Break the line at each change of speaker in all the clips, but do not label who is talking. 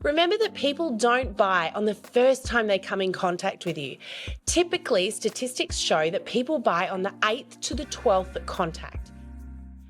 Remember that people don't buy on the first time they come in contact with you. Typically, statistics show that people buy on the 8th to the 12th contact.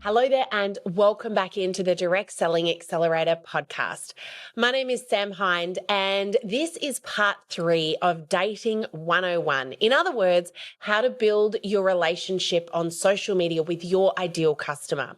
Hello there and welcome back into the Direct Selling Accelerator podcast. My name is Sam Hind and this is part 3 of Dating 101. In other words, how to build your relationship on social media with your ideal customer.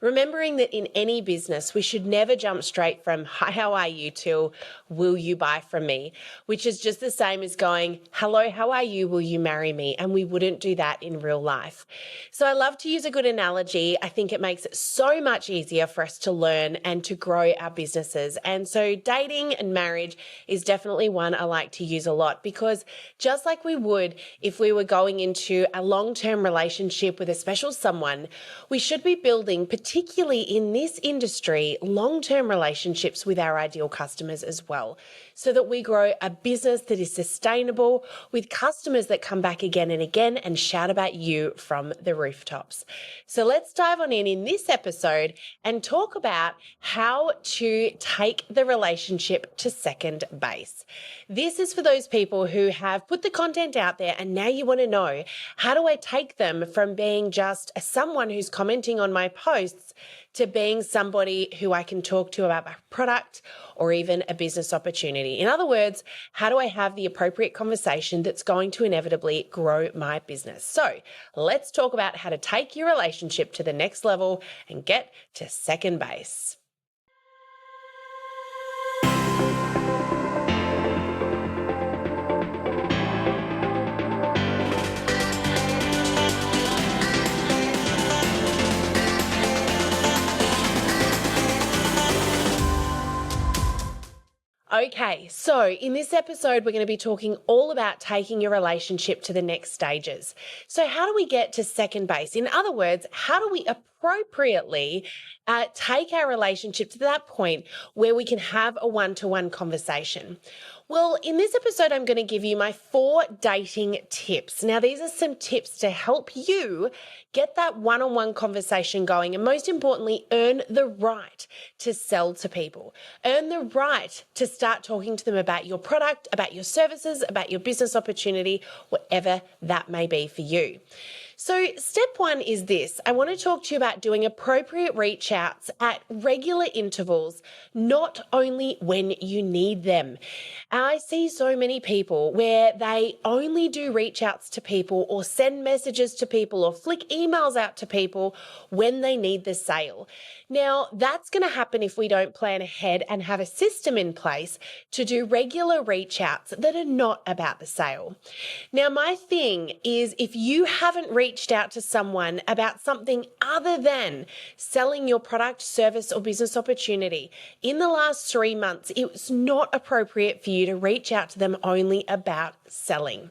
Remembering that in any business, we should never jump straight from, hi, how are you, to, will you buy from me? Which is just the same as going, hello, how are you, will you marry me? And we wouldn't do that in real life. So I love to use a good analogy. I think it makes it so much easier for us to learn and to grow our businesses. And so dating and marriage is definitely one I like to use a lot, because just like we would if we were going into a long-term relationship with a special someone, we should be building, particularly in this industry, long-term relationships with our ideal customers as well, so that we grow a business that is sustainable with customers that come back again and again and shout about you from the rooftops. So let's dive on in this episode and talk about how to take the relationship to second base. This is for those people who have put the content out there and now you want to know, how do I take them from being just someone who's commenting on my posts to being somebody who I can talk to about my product or even a business opportunity? In other words, how do I have the appropriate conversation that's going to inevitably grow my business? So let's talk about how to take your relationship to the next level and get to second base. Okay, so in this episode, we're going to be talking all about taking your relationship to the next stages. So how do we get to second base? In other words, how do we appropriately take our relationship to that point where we can have a one-to-one conversation? Well, in this episode, I'm going to give you my 4 dating tips. Now, these are some tips to help you get that one-on-one conversation going, and most importantly, earn the right to sell to people. Earn the right to start talking to them about your product, about your services, about your business opportunity, whatever that may be for you. So step 1 is this. I want to talk to you about doing appropriate reach outs at regular intervals, not only when you need them. I see so many people where they only do reach outs to people or send messages to people or flick emails out to people when they need the sale. Now, that's going to happen if we don't plan ahead and have a system in place to do regular reach outs that are not about the sale. Now, my thing is, if you haven't reached out to someone about something other than selling your product, service, or business opportunity in the last 3 months, it's not appropriate for you to reach out to them only about selling.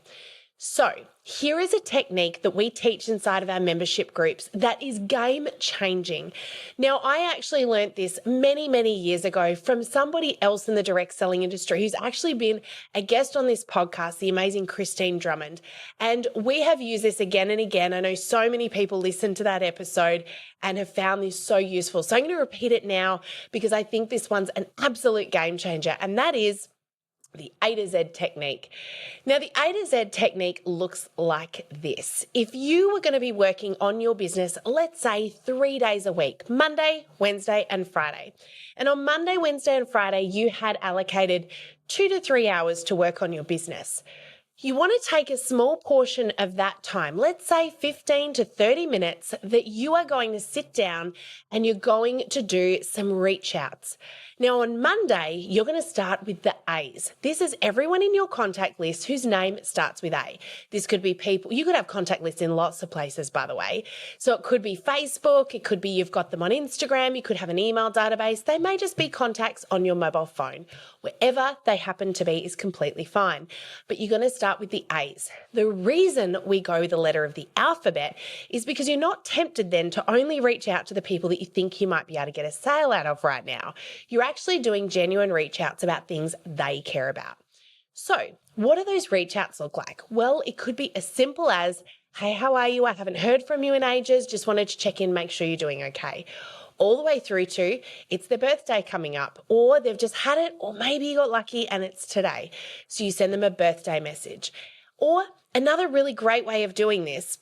So here is a technique that we teach inside of our membership groups that is game changing. Now, I actually learned this many, many years ago from somebody else in the direct selling industry who's actually been a guest on this podcast, the amazing Christine Drummond. And we have used this again and again. I know so many people listen to that episode and have found this so useful. So I'm going to repeat it now because I think this one's an absolute game changer, and that is the A to Z technique. Now, the A to Z technique looks like this. If you were going to be working on your business, let's say 3 days a week, Monday, Wednesday, and Friday. And on Monday, Wednesday, and Friday, you had allocated 2 to 3 hours to work on your business. You want to take a small portion of that time, let's say 15 to 30 minutes, that you are going to sit down and you're going to do some reach outs. Now, on Monday, you're going to start with the A's. This is everyone in your contact list whose name starts with A. This could be people, you could have contact lists in lots of places, by the way. So it could be Facebook, it could be you've got them on Instagram, you could have an email database. They may just be contacts on your mobile phone. Wherever they happen to be is completely fine. But you're going to start with the A's. The reason we go with the letter of the alphabet is because you're not tempted then to only reach out to the people that you think you might be able to get a sale out of right now. You're actually doing genuine reach outs about things they care about. So what do those reach outs look like? Well, it could be as simple as, hey, how are you? I haven't heard from you in ages. Just wanted to check in, make sure you're doing okay. all the way through to it's their birthday coming up, or they've just had it, or maybe you got lucky and it's today. So you send them a birthday message. Or another really great way of doing this,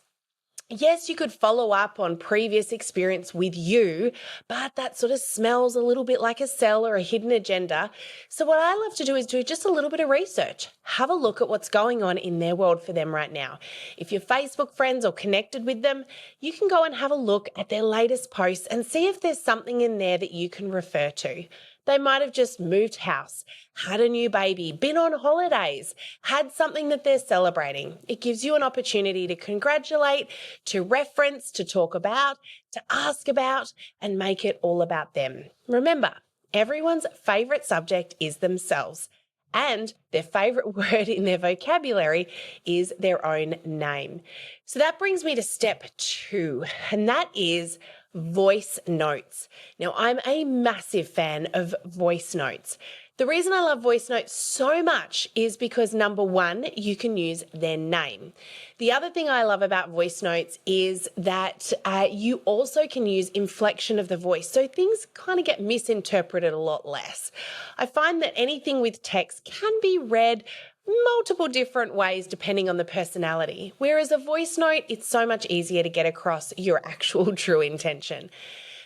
yes, you could follow up on previous experience with you, but that sort of smells a little bit like a sell or a hidden agenda. So what I love to do is do just a little bit of research. Have a look at what's going on in their world for them right now. If you're Facebook friends or connected with them, you can go and have a look at their latest posts and see if there's something in there that you can refer to. They might have just moved house, had a new baby, been on holidays, had something that they're celebrating. It gives you an opportunity to congratulate, to reference, to talk about, to ask about, and make it all about them. Remember, everyone's favorite subject is themselves, and their favorite word in their vocabulary is their own name. So that brings me to step 2, and that is voice notes. Now, I'm a massive fan of voice notes. The reason I love voice notes so much is because, number one, you can use their name. The other thing I love about voice notes is that you also can use inflection of the voice. So things kind of get misinterpreted a lot less. I find that anything with text can be read multiple different ways depending on the personality. Whereas a voice note, it's so much easier to get across your actual true intention.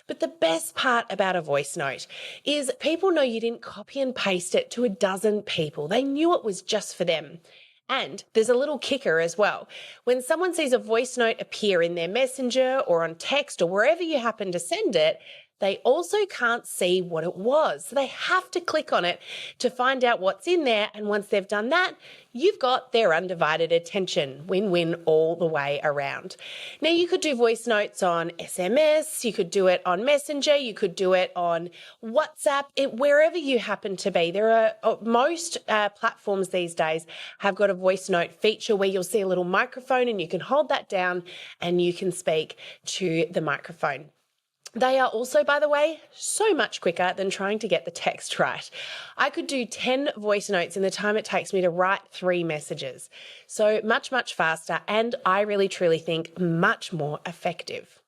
But the best part about a voice note is people know you didn't copy and paste it to a dozen people. They knew it was just for them. And there's a little kicker as well. When someone sees a voice note appear in their messenger or on text or wherever you happen to send it, they also can't see what it was. So they have to click on it to find out what's in there. And once they've done that, you've got their undivided attention. Win-win all the way around. Now, you could do voice notes on SMS, you could do it on Messenger, you could do it on WhatsApp, wherever you happen to be. There are most platforms these days have got a voice note feature where you'll see a little microphone and you can hold that down and you can speak to the microphone. They are also, by the way, so much quicker than trying to get the text right. I could do 10 voice notes in the time it takes me to write 3 messages. So much, much faster, and I really truly think much more effective.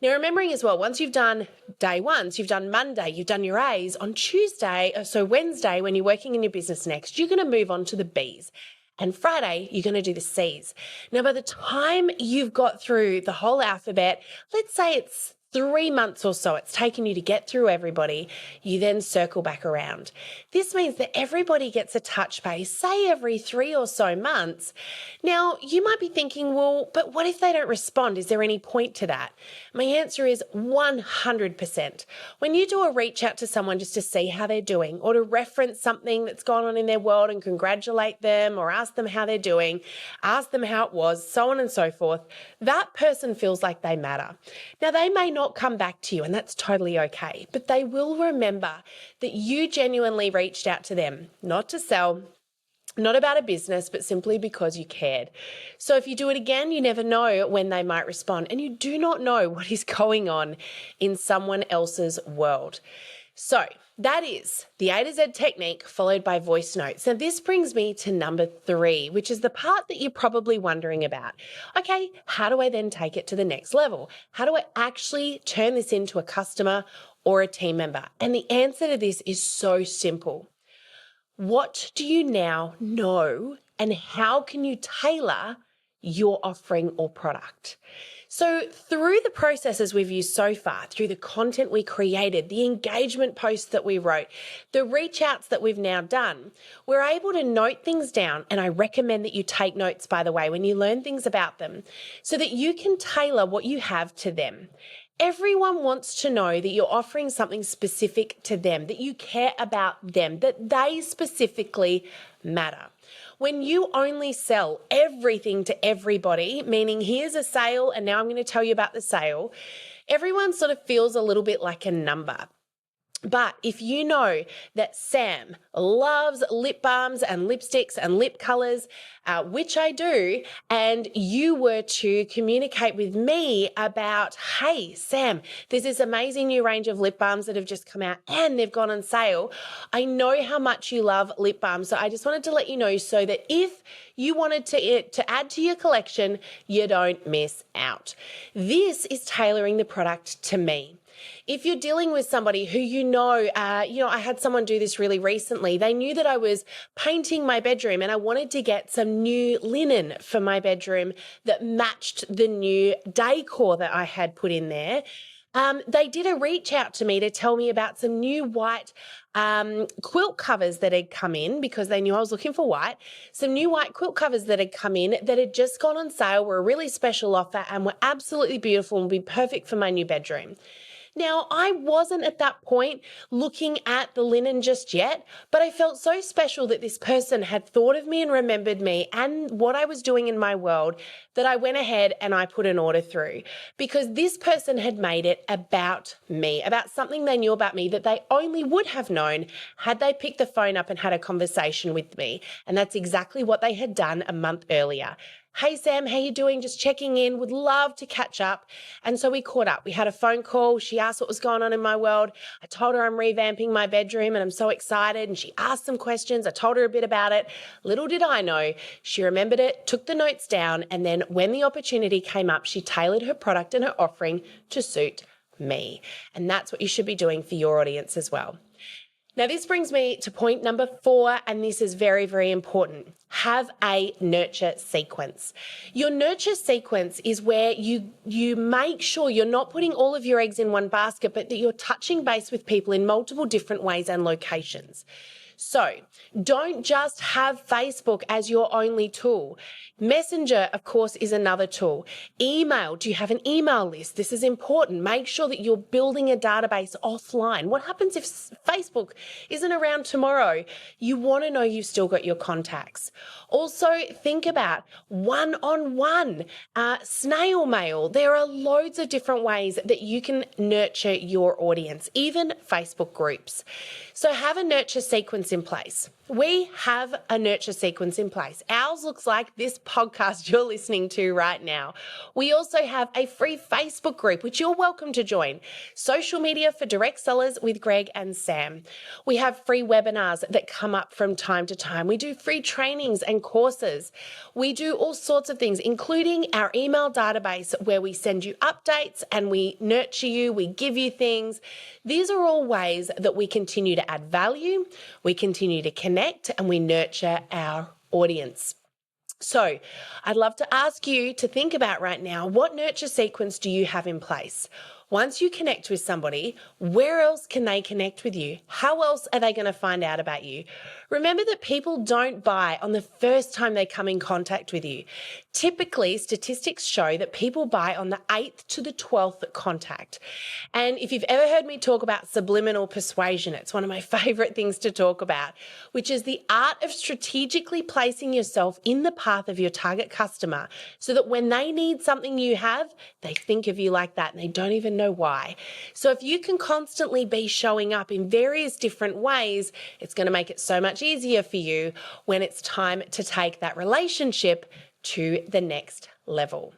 Now, remembering as well, once you've done day 1, so you've done Monday, you've done your A's, on Tuesday, so Wednesday, when you're working in your business next, you're going to move on to the B's. And Friday, you're going to do the C's. Now, by the time you've got through the whole alphabet, let's say it's 3 months or so it's taken you to get through everybody, you then circle back around. This means that everybody gets a touch base, say every 3 or so months. Now, you might be thinking, well, but what if they don't respond? Is there any point to that? My answer is 100%. When you do a reach out to someone just to see how they're doing, or to reference something that's gone on in their world and congratulate them, or ask them how they're doing, ask them how it was, so on and so forth, that person feels like they matter. Now, they may not come back to you, and that's totally okay, but they will remember that you genuinely reached out to them, not to sell, not about a business, but simply because you cared. So if you do it again, you never know when they might respond, and you do not know what is going on in someone else's world. So that is the A to Z technique followed by voice notes. Now, this brings me to number 3, which is the part that you're probably wondering about. Okay, how do I then take it to the next level? How do I actually turn this into a customer or a team member? And the answer to this is so simple. What do you now know, and how can you tailor your offering or product? So through the processes we've used so far, through the content we created, the engagement posts that we wrote, the reach outs that we've now done, we're able to note things down. And I recommend that you take notes, by the way, when you learn things about them, so that you can tailor what you have to them. Everyone wants to know that you're offering something specific to them, that you care about them, that they specifically matter. When you only sell everything to everybody, meaning here's a sale and now I'm going to tell you about the sale, everyone sort of feels a little bit like a number. But if you know that Sam loves lip balms and lipsticks and lip colors, which I do, and you were to communicate with me about, hey, Sam, there's this amazing new range of lip balms that have just come out and they've gone on sale. I know how much you love lip balms, so I just wanted to let you know so that if you wanted to add to your collection, you don't miss out. This is tailoring the product to me. If you're dealing with somebody who I had someone do this really recently. They knew that I was painting my bedroom and I wanted to get some new linen for my bedroom that matched the new decor that I had put in there. They did a reach out to me to tell me about some new white quilt covers that had come in because they knew I was looking for white. Some new white quilt covers that had come in that had just gone on sale, were a really special offer and were absolutely beautiful and would be perfect for my new bedroom. Now, I wasn't at that point looking at the linen just yet, but I felt so special that this person had thought of me and remembered me and what I was doing in my world that I went ahead and I put an order through because this person had made it about me, about something they knew about me that they only would have known had they picked the phone up and had a conversation with me. And that's exactly what they had done a month earlier. Hey, Sam, how you doing? Just checking in. Would love to catch up. And so we caught up. We had a phone call. She asked what was going on in my world. I told her I'm revamping my bedroom and I'm so excited. And she asked some questions. I told her a bit about it. Little did I know, she remembered it, took the notes down, and then when the opportunity came up, she tailored her product and her offering to suit me. And that's what you should be doing for your audience as well. Now, this brings me to point number 4, and this is very, very important. Have a nurture sequence. Your nurture sequence is where you make sure you're not putting all of your eggs in one basket, but that you're touching base with people in multiple different ways and locations. So don't just have Facebook as your only tool. Messenger, of course, is another tool. Email, do you have an email list? This is important. Make sure that you're building a database offline. What happens if Facebook isn't around tomorrow? You want to know you've still got your contacts. Also, think about one-on-one, snail mail. There are loads of different ways that you can nurture your audience, even Facebook groups. So have a nurture sequence in place. We have a nurture sequence in place. Ours looks like this podcast you're listening to right now. We also have a free Facebook group, which you're welcome to join. Social Media for Direct Sellers with Greg and Sam. We have free webinars that come up from time to time. We do free trainings and courses. We do all sorts of things, including our email database where we send you updates and we nurture you, we give you things. These are all ways that we continue to add value, we continue to connect, and we nurture our audience. So I'd love to ask you to think about right now, what nurture sequence do you have in place? Once you connect with somebody, where else can they connect with you? How else are they going to find out about you? Remember that people don't buy on the first time they come in contact with you. Typically, statistics show that people buy on the 8th to the 12th contact. And if you've ever heard me talk about subliminal persuasion, it's one of my favorite things to talk about, which is the art of strategically placing yourself in the path of your target customer so that when they need something you have, they think of you like that and they don't even know why. So if you can constantly be showing up in various different ways, it's going to make it so much easier for you when it's time to take that relationship to the next level.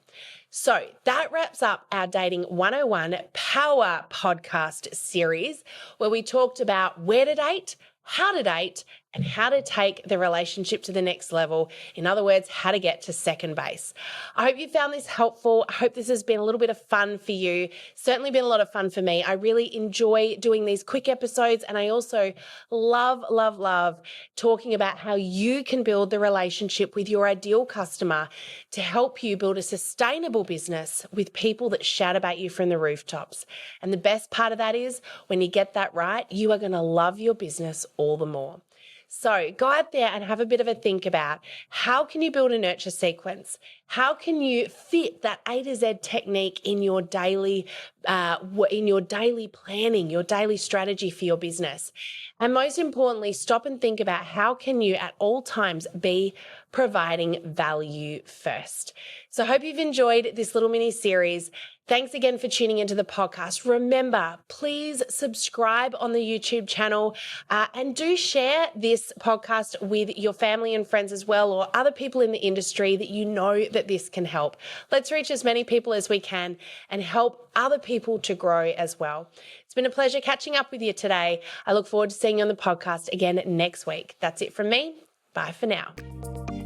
So that wraps up our Dating 101 Power podcast series, where we talked about where to date, how to date, and how to take the relationship to the next level. In other words, how to get to second base. I hope you found this helpful. I hope this has been a little bit of fun for you. Certainly been a lot of fun for me. I really enjoy doing these quick episodes, and I also love talking about how you can build the relationship with your ideal customer to help you build a sustainable business with people that shout about you from the rooftops. And the best part of that is when you get that right, you are going to love your business all the more. So go out there and have a bit of a think about how can you build a nurture sequence? How can you fit that A to Z technique in your daily planning, your daily strategy for your business? And most importantly, stop and think about how can you at all times be providing value first. So I hope you've enjoyed this little mini series. Thanks again for tuning into the podcast. Remember, please subscribe on the YouTube channel and do share this podcast with your family and friends as well, or other people in the industry that you know that this can help. Let's reach as many people as we can and help other people to grow as well. It's been a pleasure catching up with you today. I look forward to seeing you on the podcast again next week. That's it from me. Bye for now.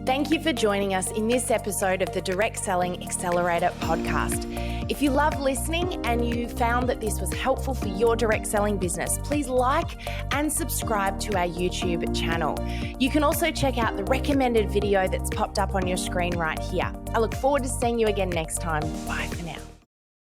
Thank you for joining us in this episode of the Direct Selling Accelerator podcast. If you love listening and you found that this was helpful for your direct selling business, please like and subscribe to our YouTube channel. You can also check out the recommended video that's popped up on your screen right here. I look forward to seeing you again next time. Bye for now.